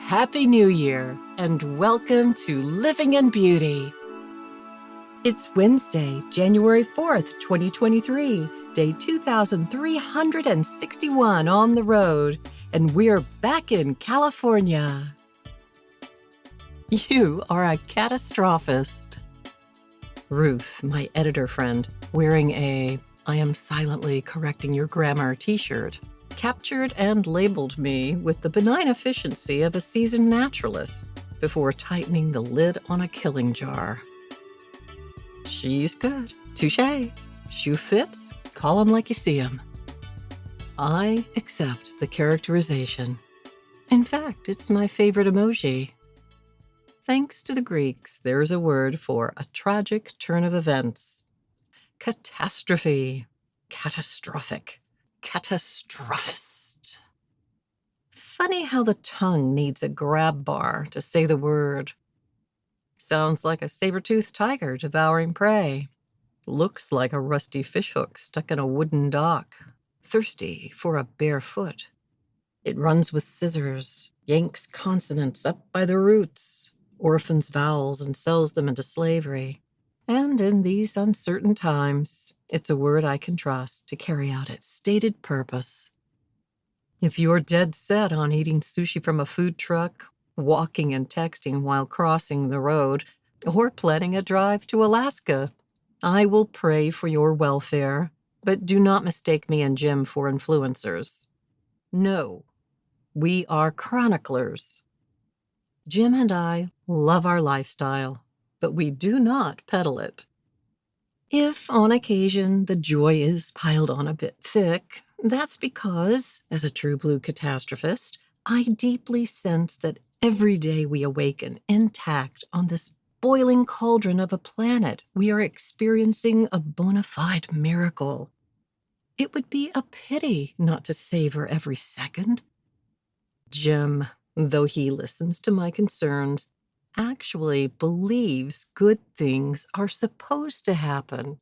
Happy New Year, and welcome to Living in Beauty. It's Wednesday, January 4th, 2023, day 2361 on the road, and we're back in California. You are a catastrophist. Ruth, my editor friend, wearing a "I am silently correcting your grammar" t-shirt, captured and labeled me with the benign efficiency of a seasoned naturalist before tightening the lid on a killing jar. She's good. Touché. Shoe fits. Call 'em like you see 'em. I accept the characterization. In fact, it's my favorite emoji. Thanks to the Greeks, there's a word for a tragic turn of events. Catastrophe. Catastrophic. Catastrophist. Funny how the tongue needs a grab bar to say the word. Sounds like a saber-toothed tiger devouring prey. Looks like a rusty fishhook stuck in a wooden dock, thirsty for a bare foot. It runs with scissors, yanks consonants up by the roots, orphans vowels and sells them into slavery. And in these uncertain times, it's a word I can trust to carry out its stated purpose. If you're dead set on eating sushi from a food truck, walking and texting while crossing the road, or planning a drive to Alaska, I will pray for your welfare, but do not mistake me and Jim for influencers. No, we are chroniclers. Jim and I love our lifestyle, but we do not peddle it. If, on occasion, the joy is piled on a bit thick, that's because, as a true blue catastrophist, I deeply sense that every day we awaken intact on this boiling cauldron of a planet, we are experiencing a bona fide miracle. It would be a pity not to savor every second. Jim, though he listens to my concerns, actually believes good things are supposed to happen.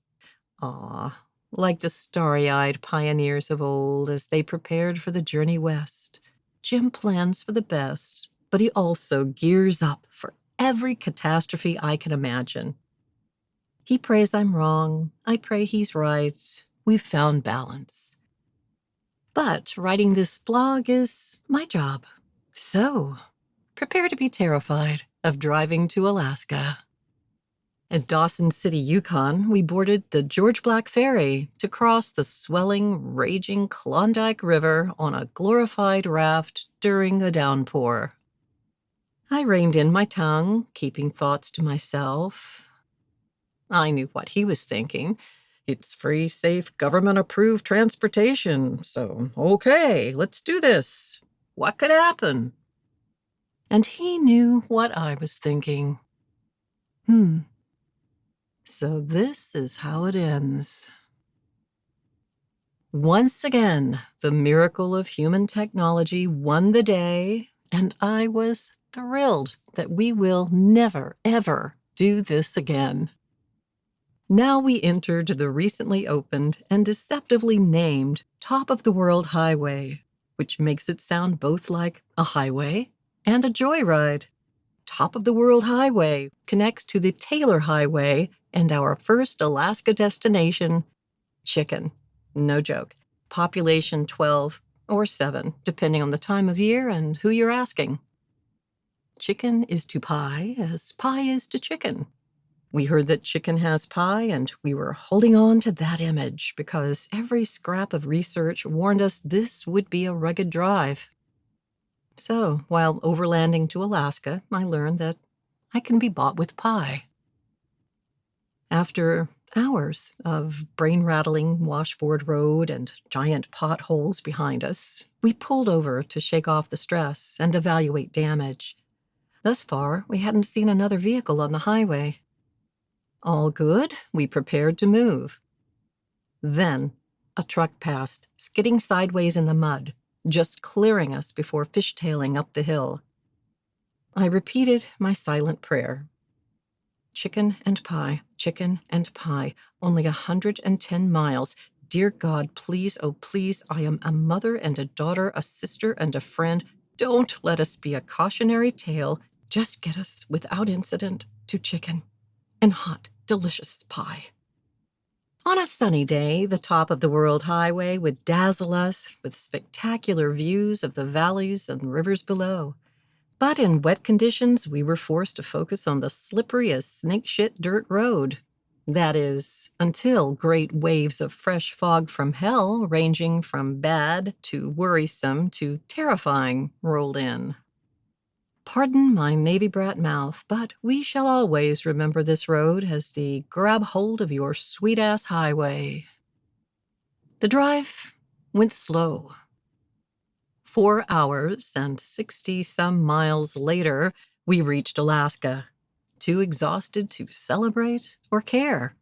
Like the starry-eyed pioneers of old as they prepared for the journey west. Jim plans for the best, but he also gears up for every catastrophe I can imagine. He prays I'm wrong, I pray he's right. We've found balance. But writing this blog is my job. So, prepare to be terrified of driving to Alaska. At Dawson City, Yukon, we boarded the George Black Ferry to cross the swelling, raging Klondike River on a glorified raft during a downpour. I reined in my tongue, keeping thoughts to myself. I knew what he was thinking. It's free, safe, government-approved transportation, so okay, let's do this. What could happen? And he knew what I was thinking. So this is how it ends. Once again, the miracle of human technology won the day, and I was thrilled that we will never, ever do this again. Now we entered the recently opened and deceptively named Top of the World Highway, which makes it sound both like a highway and a joyride. Top of the World Highway connects to the Taylor Highway and our first Alaska destination, Chicken. No joke. Population 12 or 7, depending on the time of year and who you're asking. Chicken is to pie as pie is to chicken. We heard that chicken has pie, and we were holding on to that image because every scrap of research warned us this would be a rugged drive. So, while overlanding to Alaska, I learned that I can be bought with pie. After hours of brain-rattling washboard road and giant potholes behind us, we pulled over to shake off the stress and evaluate damage. Thus far, we hadn't seen another vehicle on the highway. All good, we prepared to move. Then, a truck passed, skidding sideways in the mud, just clearing us before fishtailing up the hill. I repeated my silent prayer. Chicken and pie, only 110 miles. Dear God, please, oh please, I am a mother and a daughter, a sister and a friend. Don't let us be a cautionary tale. Just get us, without incident, to chicken and hot, delicious pie. On a sunny day, the top of the World Highway would dazzle us with spectacular views of the valleys and rivers below. But in wet conditions, we were forced to focus on the slippery as snake shit dirt road. That is, until great waves of fresh fog from hell, ranging from bad to worrisome to terrifying, rolled in. Pardon my Navy brat mouth, but we shall always remember this road as the grab hold of your sweet-ass highway. The drive went slow. 4 hours and 60-some miles later, we reached Alaska, too exhausted to celebrate or care.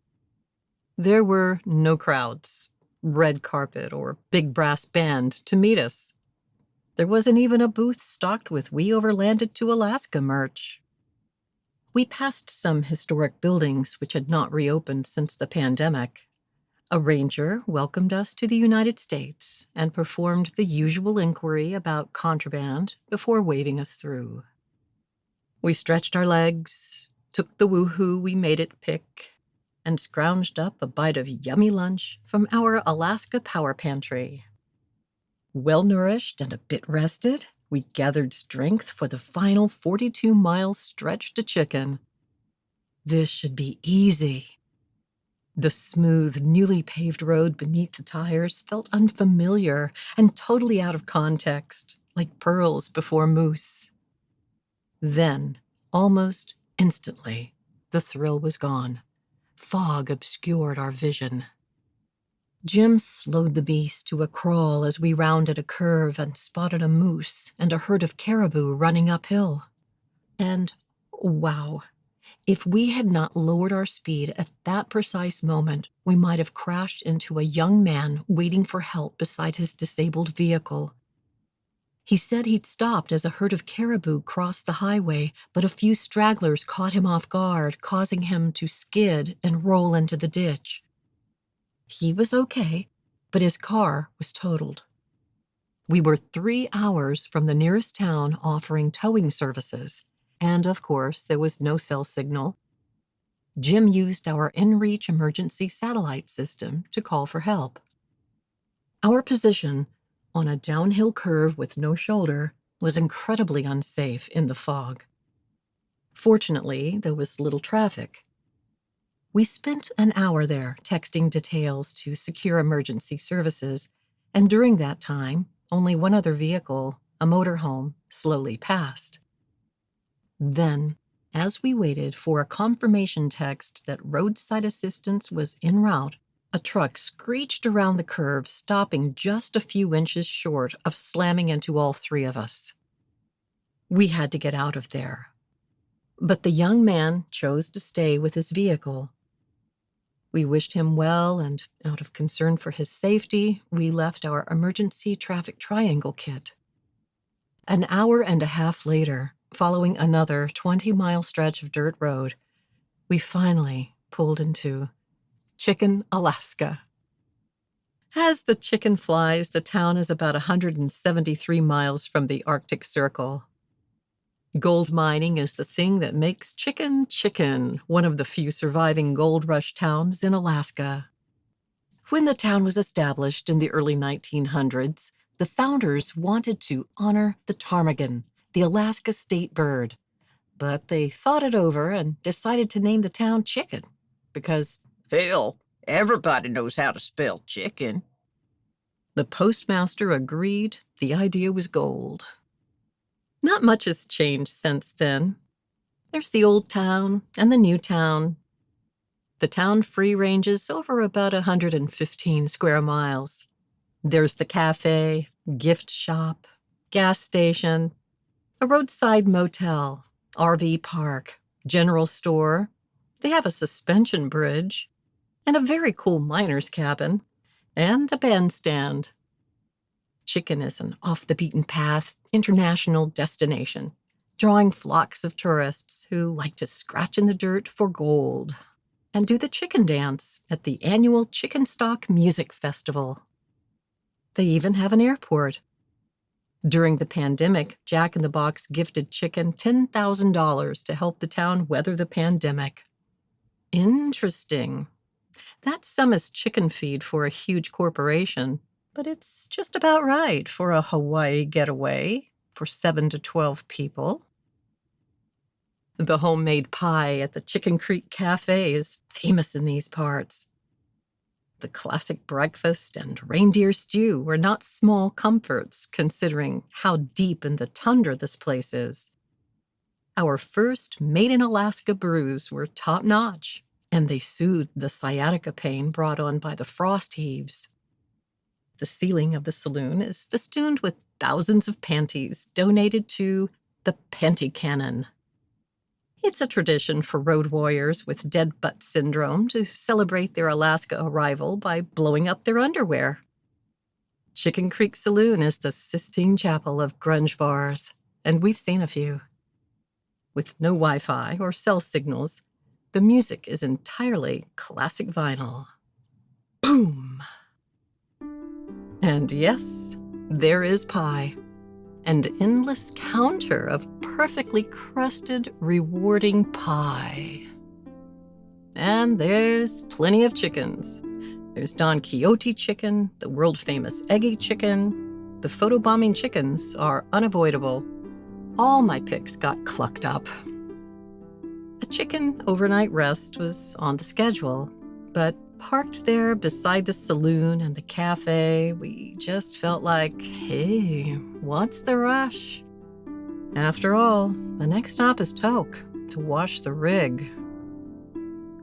There were no crowds, red carpet, or big brass band to meet us. There wasn't even a booth stocked with "We Overlanded to Alaska" merch. We passed some historic buildings which had not reopened since the pandemic. A ranger welcomed us to the United States and performed the usual inquiry about contraband before waving us through. We stretched our legs, took the woohoo we made it pick, and scrounged up a bite of yummy lunch from our Alaska power pantry. Well-nourished and a bit rested, we gathered strength for the final 42-mile stretch to chicken. This should be easy. The smooth, newly paved road beneath the tires felt unfamiliar and totally out of context, like pearls before moose. Then, almost instantly, the thrill was gone. Fog obscured our vision. Jim slowed the beast to a crawl as we rounded a curve and spotted a moose and a herd of caribou running uphill. And, wow, if we had not lowered our speed at that precise moment, we might have crashed into a young man waiting for help beside his disabled vehicle. He said he'd stopped as a herd of caribou crossed the highway, but a few stragglers caught him off guard, causing him to skid and roll into the ditch. He was okay, but his car was totaled. We were 3 hours from the nearest town offering towing services, and of course, there was no cell signal. Jim used our inReach emergency satellite system to call for help. Our position, on a downhill curve with no shoulder, was incredibly unsafe in the fog. Fortunately, there was little traffic. We spent an hour there texting details to secure emergency services, and during that time, only one other vehicle, a motorhome, slowly passed. Then, as we waited for a confirmation text that roadside assistance was en route, a truck screeched around the curve, stopping just a few inches short of slamming into all three of us. We had to get out of there. But the young man chose to stay with his vehicle. We wished him well, and out of concern for his safety, we left our emergency traffic triangle kit. An hour and a half later, following another 20-mile stretch of dirt road, we finally pulled into Chicken, Alaska. As the chicken flies, the town is about 173 miles from the Arctic Circle. Gold mining is the thing that makes Chicken, one of the few surviving gold rush towns in Alaska. When the town was established in the early 1900s, the founders wanted to honor the ptarmigan, the Alaska state bird. But they thought it over and decided to name the town Chicken, because, hell, everybody knows how to spell chicken. The postmaster agreed the idea was gold. Not much has changed since then. There's the old town and the new town. The town free ranges over about 115 square miles. There's the cafe, gift shop, gas station, a roadside motel, RV park, general store. They have a suspension bridge, and a very cool miner's cabin, and a bandstand. Chicken is an off-the-beaten-path international destination, drawing flocks of tourists who like to scratch in the dirt for gold and do the chicken dance at the annual Chicken Stock Music Festival. They even have an airport. During the pandemic, Jack in the Box gifted Chicken $10,000 to help the town weather the pandemic. Interesting. That sum is chicken feed for a huge corporation, but it's just about right for a Hawaii getaway for 7 to 12 people. The homemade pie at the Chicken Creek Cafe is famous in these parts. The classic breakfast and reindeer stew were not small comforts, considering how deep in the tundra this place is. Our first made-in-Alaska brews were top-notch, and they soothed the sciatica pain brought on by the frost heaves. The ceiling of the saloon is festooned with thousands of panties donated to the Panty Cannon. It's a tradition for road warriors with dead butt syndrome to celebrate their Alaska arrival by blowing up their underwear. Chicken Creek Saloon is the Sistine Chapel of grunge bars, and we've seen a few. With no Wi-Fi or cell signals, the music is entirely classic vinyl. Boom! And yes, there is pie. An endless counter of perfectly crusted, rewarding pie. And there's plenty of chickens. There's Don Quixote chicken, the world-famous eggy chicken. The photobombing chickens are unavoidable. All my picks got clucked up. A chicken overnight rest was on the schedule, but parked there beside the saloon and the cafe, we just felt like, hey, what's the rush? After all, the next stop is Tok, to wash the rig.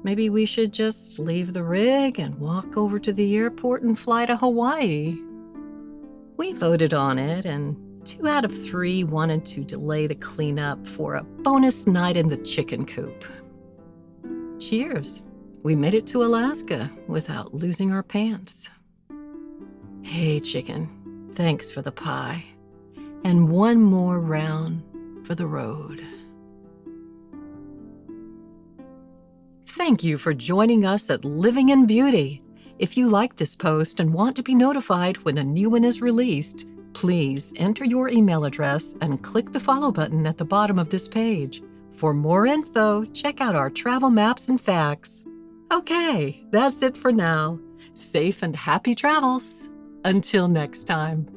Maybe we should just leave the rig and walk over to the airport and fly to Hawaii. We voted on it, and 2 out of 3 wanted to delay the cleanup for a bonus night in the chicken coop. Cheers. We made it to Alaska without losing our pants. Hey, chicken, thanks for the pie. And one more round for the road. Thank you for joining us at Living in Beauty. If you like this post and want to be notified when a new one is released, please enter your email address and click the follow button at the bottom of this page. For more info, check out our travel maps and facts. Okay, that's it for now. Safe and happy travels. Until next time.